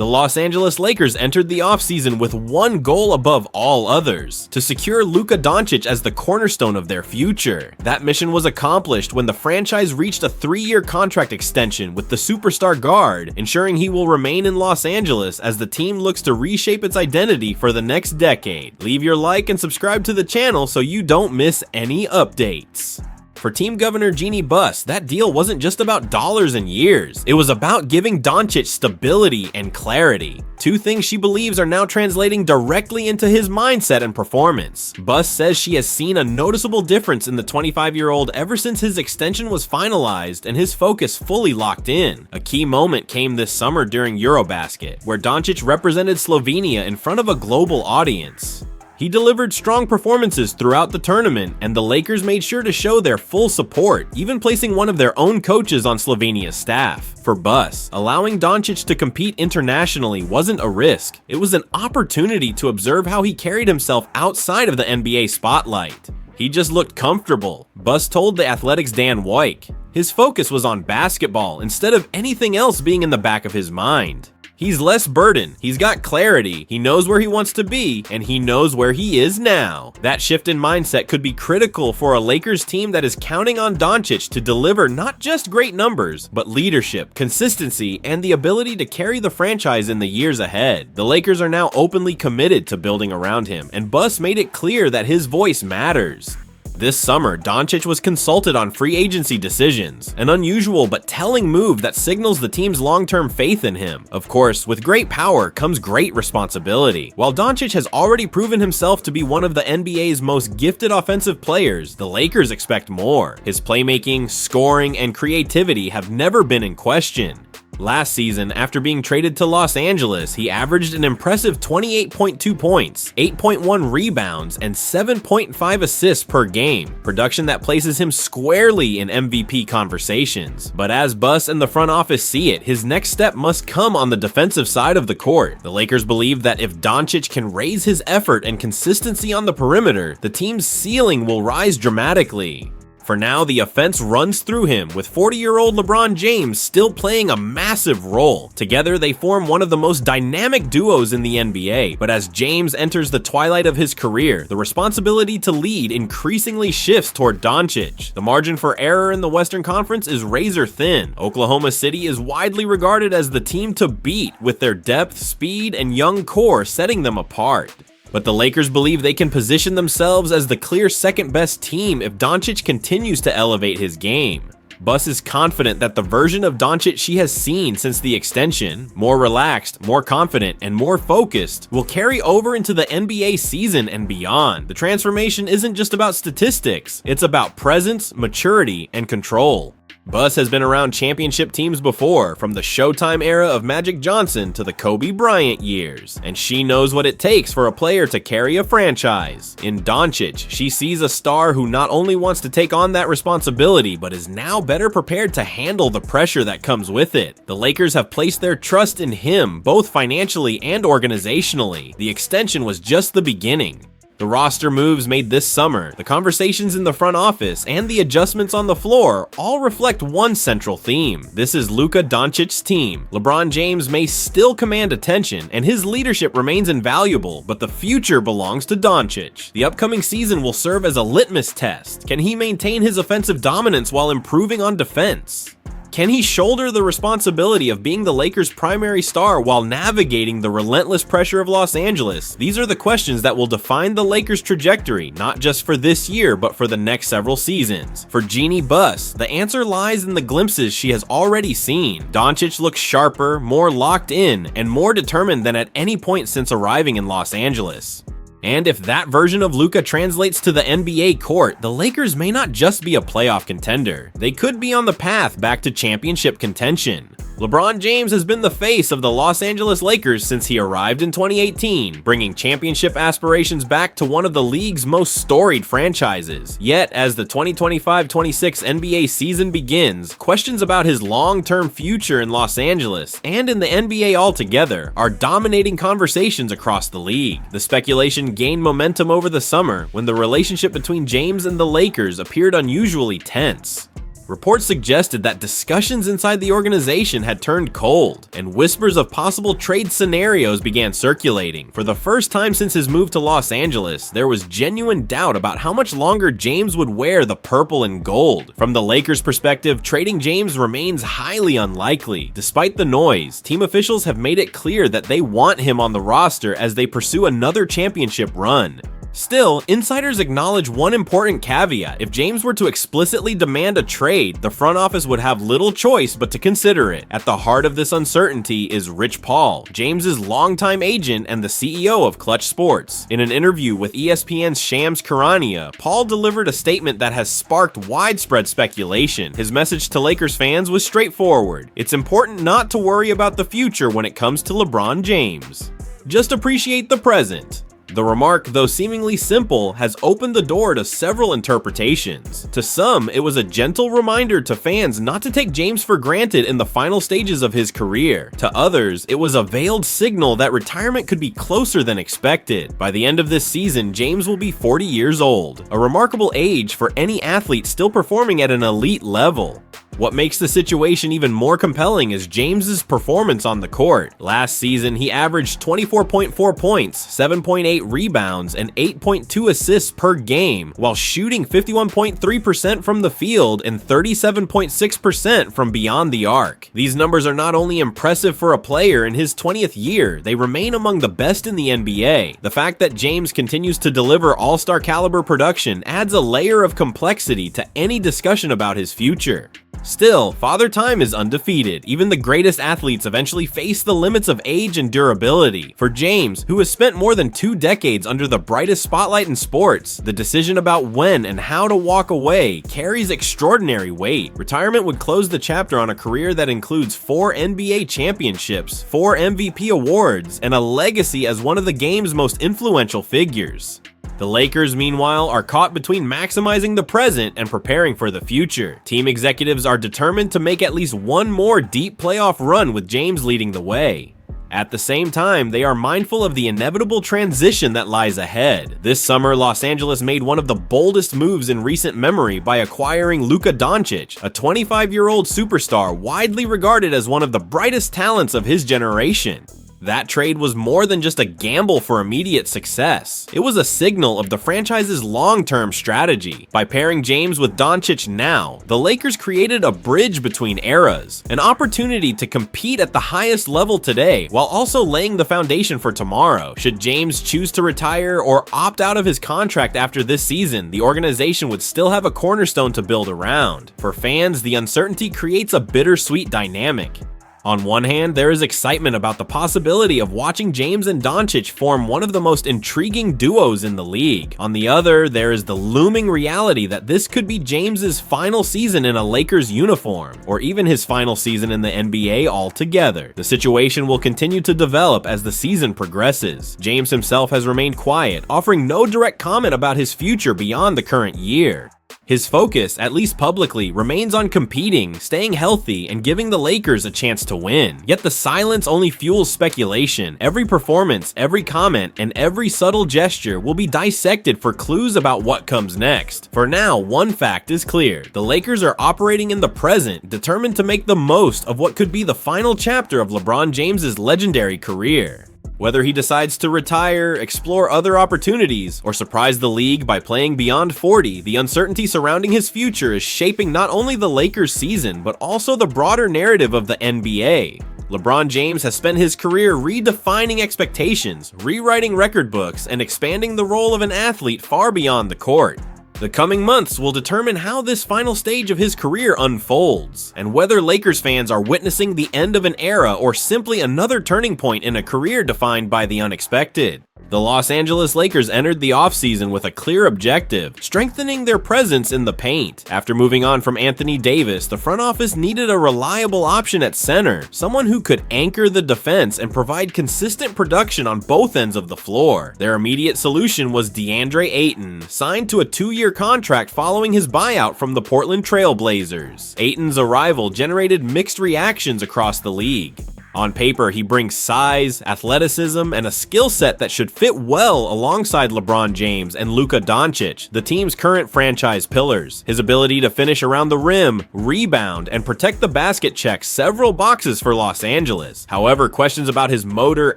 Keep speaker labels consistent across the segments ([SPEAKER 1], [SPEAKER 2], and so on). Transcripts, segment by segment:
[SPEAKER 1] The Los Angeles Lakers entered the offseason with one goal above all others: to secure Luka Doncic as the cornerstone of their future. That mission was accomplished when the franchise reached a 3-year contract extension with the superstar guard, ensuring he will remain in Los Angeles as the team looks to reshape its identity for the next decade. Leave your like and subscribe to the channel so you don't miss any updates. For Team Governor Jeannie Buss, that deal wasn't just about dollars and years. It was about giving Doncic stability and clarity, two things she believes are now translating directly into his mindset and performance. Buss says she has seen a noticeable difference in the 25-year-old ever since his extension was finalized and his focus fully locked in. A key moment came this summer during Eurobasket, where Doncic represented Slovenia in front of a global audience. He delivered strong performances throughout the tournament, and the Lakers made sure to show their full support, even placing one of their own coaches on Slovenia's staff. For Buss, allowing Doncic to compete internationally wasn't a risk. It was an opportunity to observe how he carried himself outside of the NBA spotlight. He just looked comfortable, Buss told The Athletic's Dan Woik. His focus was on basketball instead of anything else being in the back of his mind. He's less burdened, he's got clarity, he knows where he wants to be, and he knows where he is now. That shift in mindset could be critical for a Lakers team that is counting on Doncic to deliver not just great numbers, but leadership, consistency, and the ability to carry the franchise in the years ahead. The Lakers are now openly committed to building around him, and Buss made it clear that his voice matters. This summer, Doncic was consulted on free agency decisions, an unusual but telling move that signals the team's long-term faith in him. Of course, with great power comes great responsibility. While Doncic has already proven himself to be one of the NBA's most gifted offensive players, the Lakers expect more. His playmaking, scoring, and creativity have never been in question. Last season, after being traded to Los Angeles, he averaged an impressive 28.2 points, 8.1 rebounds, and 7.5 assists per game, production that places him squarely in MVP conversations. But as Buss and the front office see it, his next step must come on the defensive side of the court. The Lakers believe that if Doncic can raise his effort and consistency on the perimeter, the team's ceiling will rise dramatically. For now, the offense runs through him, with 40-year-old LeBron James still playing a massive role. Together, they form one of the most dynamic duos in the NBA, but as James enters the twilight of his career, the responsibility to lead increasingly shifts toward Doncic. The margin for error in the Western Conference is razor thin. Oklahoma City is widely regarded as the team to beat, with their depth, speed, and young core setting them apart. But the Lakers believe they can position themselves as the clear second-best team if Doncic continues to elevate his game. Buss is confident that the version of Doncic she has seen since the extension, more relaxed, more confident, and more focused, will carry over into the NBA season and beyond. The transformation isn't just about statistics, it's about presence, maturity, and control. Buss has been around championship teams before, from the Showtime era of Magic Johnson to the Kobe Bryant years, and she knows what it takes for a player to carry a franchise. In Doncic, she sees a star who not only wants to take on that responsibility, but is now better prepared to handle the pressure that comes with it. The Lakers have placed their trust in him, both financially and organizationally. The extension was just the beginning. The roster moves made this summer, the conversations in the front office, and the adjustments on the floor all reflect one central theme. This is Luka Doncic's team. LeBron James may still command attention, and his leadership remains invaluable, but the future belongs to Doncic. The upcoming season will serve as a litmus test. Can he maintain his offensive dominance while improving on defense? Can he shoulder the responsibility of being the Lakers' primary star while navigating the relentless pressure of Los Angeles? These are the questions that will define the Lakers' trajectory, not just for this year, but for the next several seasons. For Jeannie Buss, the answer lies in the glimpses she has already seen. Doncic looks sharper, more locked in, and more determined than at any point since arriving in Los Angeles. And if that version of Luka translates to the NBA court, the Lakers may not just be a playoff contender. They could be on the path back to championship contention. LeBron James has been the face of the Los Angeles Lakers since he arrived in 2018, bringing championship aspirations back to one of the league's most storied franchises. Yet, as the 2025-26 NBA season begins, questions about his long-term future in Los Angeles and in the NBA altogether are dominating conversations across the league. The speculation gained momentum over the summer when the relationship between James and the Lakers appeared unusually tense. reports suggested that discussions inside the organization had turned cold, and whispers of possible trade scenarios began circulating. For the first time since his move to Los Angeles, there was genuine doubt about how much longer James would wear the purple and gold. From the Lakers' perspective, trading James remains highly unlikely. Despite the noise, team officials have made it clear that they want him on the roster as they pursue another championship run. Still, insiders acknowledge one important caveat. If James were to explicitly demand a trade, the front office would have little choice but to consider it. At the heart of this uncertainty is Rich Paul, James's longtime agent and the CEO of Clutch Sports. In an interview with ESPN's Shams Charania, Paul delivered a statement that has sparked widespread speculation. His message to Lakers fans was straightforward. It's important not to worry about the future when it comes to LeBron James. Just appreciate the present. The remark, though seemingly simple, has opened the door to several interpretations. To some, it was a gentle reminder to fans not to take James for granted in the final stages of his career. To others, it was a veiled signal that retirement could be closer than expected. By the end of this season, James will be 40 years old, a remarkable age for any athlete still performing at an elite level. What makes the situation even more compelling is James's performance on the court. Last season, he averaged 24.4 points, 7.8 rebounds, and 8.2 assists per game, while shooting 51.3% from the field and 37.6% from beyond the arc. These numbers are not only impressive for a player in his 20th year, they remain among the best in the NBA. The fact that James continues to deliver all-star caliber production adds a layer of complexity to any discussion about his future. Still, Father Time is undefeated. Even the greatest athletes eventually face the limits of age and durability. For James, who has spent more than 2 decades under the brightest spotlight in sports, the decision about when and how to walk away carries extraordinary weight. Retirement would close the chapter on a career that includes 4 NBA championships, 4 MVP awards, and a legacy as one of the game's most influential figures. The Lakers, meanwhile, are caught between maximizing the present and preparing for the future. Team executives are determined to make at least one more deep playoff run with James leading the way. At the same time, they are mindful of the inevitable transition that lies ahead. This summer, Los Angeles made one of the boldest moves in recent memory by acquiring Luka Doncic, a 25-year-old superstar widely regarded as one of the brightest talents of his generation. That trade was more than just a gamble for immediate success. It was a signal of the franchise's long-term strategy. By pairing James with Doncic now, the Lakers created a bridge between eras, an opportunity to compete at the highest level today, while also laying the foundation for tomorrow. Should James choose to retire or opt out of his contract after this season, the organization would still have a cornerstone to build around. For fans, the uncertainty creates a bittersweet dynamic. On one hand, there is excitement about the possibility of watching James and Doncic form one of the most intriguing duos in the league. On the other, there is the looming reality that this could be James's final season in a Lakers uniform, or even his final season in the NBA altogether. The situation will continue to develop as the season progresses. James himself has remained quiet, offering no direct comment about his future beyond the current year. His focus, at least publicly, remains on competing, staying healthy, and giving the Lakers a chance to win. Yet the silence only fuels speculation. Every performance, every comment, and every subtle gesture will be dissected for clues about what comes next. For now, one fact is clear. The Lakers are operating in the present, determined to make the most of what could be the final chapter of LeBron James's legendary career. Whether he decides to retire, explore other opportunities, or surprise the league by playing beyond 40, the uncertainty surrounding his future is shaping not only the Lakers' season, but also the broader narrative of the NBA. LeBron James has spent his career redefining expectations, rewriting record books, and expanding the role of an athlete far beyond the court. The coming months will determine how this final stage of his career unfolds, and whether Lakers fans are witnessing the end of an era or simply another turning point in a career defined by the unexpected. The Los Angeles Lakers entered the offseason with a clear objective: strengthening their presence in the paint. After moving on from Anthony Davis, the front office needed a reliable option at center, someone who could anchor the defense and provide consistent production on both ends of the floor. Their immediate solution was DeAndre Ayton, signed to a 2-year contract following his buyout from the Portland Trail Blazers. Ayton's arrival generated mixed reactions across the league. On paper, he brings size, athleticism, and a skill set that should fit well alongside LeBron James and Luka Doncic, the team's current franchise pillars. His ability to finish around the rim, rebound, and protect the basket checks several boxes for Los Angeles. However, questions about his motor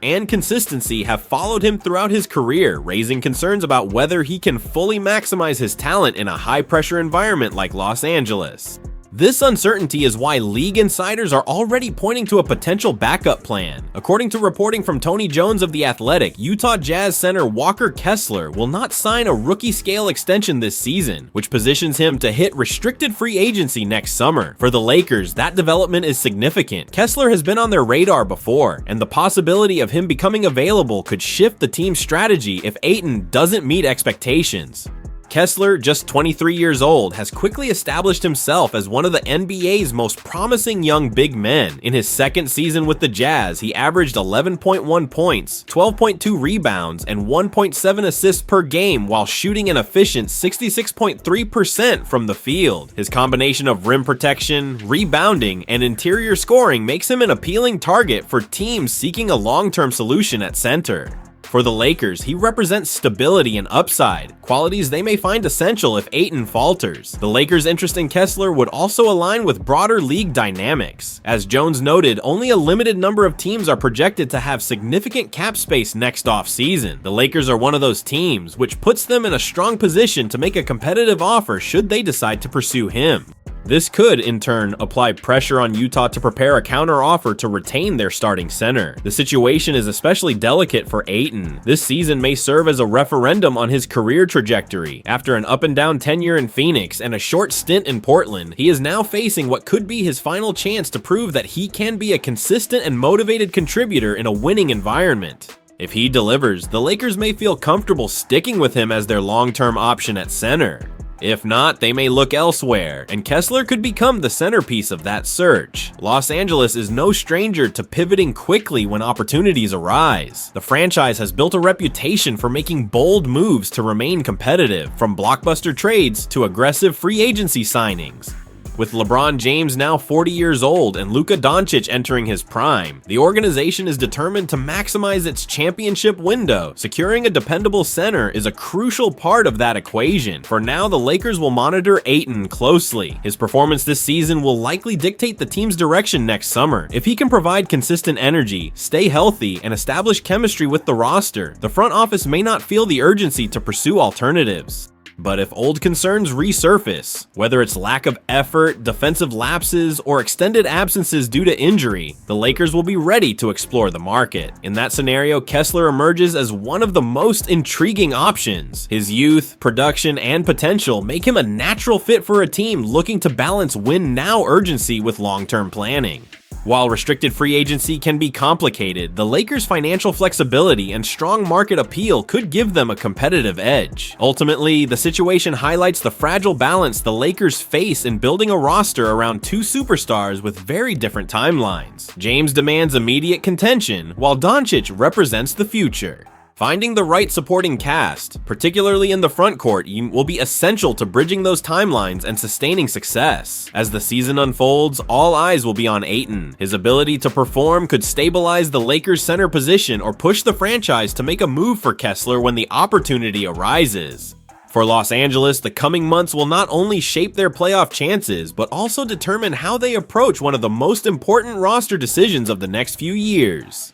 [SPEAKER 1] and consistency have followed him throughout his career, raising concerns about whether he can fully maximize his talent in a high-pressure environment like Los Angeles. This uncertainty is why league insiders are already pointing to a potential backup plan. According to reporting from Tony Jones of The Athletic, Utah Jazz center Walker Kessler will not sign a rookie-scale extension this season, which positions him to hit restricted free agency next summer. For the Lakers, that development is significant. Kessler has been on their radar before, and the possibility of him becoming available could shift the team's strategy if Ayton doesn't meet expectations. Kessler, just 23 years old, has quickly established himself as one of the NBA's most promising young big men. In his second season with the Jazz, he averaged 11.1 points, 12.2 rebounds, and 1.7 assists per game while shooting an efficient 66.3% from the field. His combination of rim protection, rebounding, and interior scoring makes him an appealing target for teams seeking a long-term solution at center. For the Lakers, he represents stability and upside, qualities they may find essential if Ayton falters. The Lakers' interest in Kessler would also align with broader league dynamics. As Jones noted, only a limited number of teams are projected to have significant cap space next offseason. The Lakers are one of those teams, which puts them in a strong position to make a competitive offer should they decide to pursue him. This could, in turn, apply pressure on Utah to prepare a counteroffer to retain their starting center. The situation is especially delicate for Ayton. This season may serve as a referendum on his career trajectory. After an up-and-down tenure in Phoenix and a short stint in Portland, he is now facing what could be his final chance to prove that he can be a consistent and motivated contributor in a winning environment. If he delivers, the Lakers may feel comfortable sticking with him as their long-term option at center. If not, they may look elsewhere, and Kessler could become the centerpiece of that search. Los Angeles is no stranger to pivoting quickly when opportunities arise. The franchise has built a reputation for making bold moves to remain competitive, from blockbuster trades to aggressive free agency signings. With LeBron James now 40 years old and Luka Doncic entering his prime, the organization is determined to maximize its championship window. Securing a dependable center is a crucial part of that equation. For now, the Lakers will monitor Ayton closely. His performance this season will likely dictate the team's direction next summer. If he can provide consistent energy, stay healthy, and establish chemistry with the roster, the front office may not feel the urgency to pursue alternatives. But if old concerns resurface, whether it's lack of effort, defensive lapses, or extended absences due to injury, the Lakers will be ready to explore the market. In that scenario, Kessler emerges as one of the most intriguing options. His youth, production, and potential make him a natural fit for a team looking to balance win-now urgency with long-term planning. While restricted free agency can be complicated, the Lakers' financial flexibility and strong market appeal could give them a competitive edge. Ultimately, the situation highlights the fragile balance the Lakers face in building a roster around two superstars with very different timelines. James demands immediate contention, while Doncic represents the future. Finding the right supporting cast, particularly in the front court, will be essential to bridging those timelines and sustaining success. As the season unfolds, all eyes will be on Ayton. His ability to perform could stabilize the Lakers' center position or push the franchise to make a move for Kessler when the opportunity arises. For Los Angeles, the coming months will not only shape their playoff chances, but also determine how they approach one of the most important roster decisions of the next few years.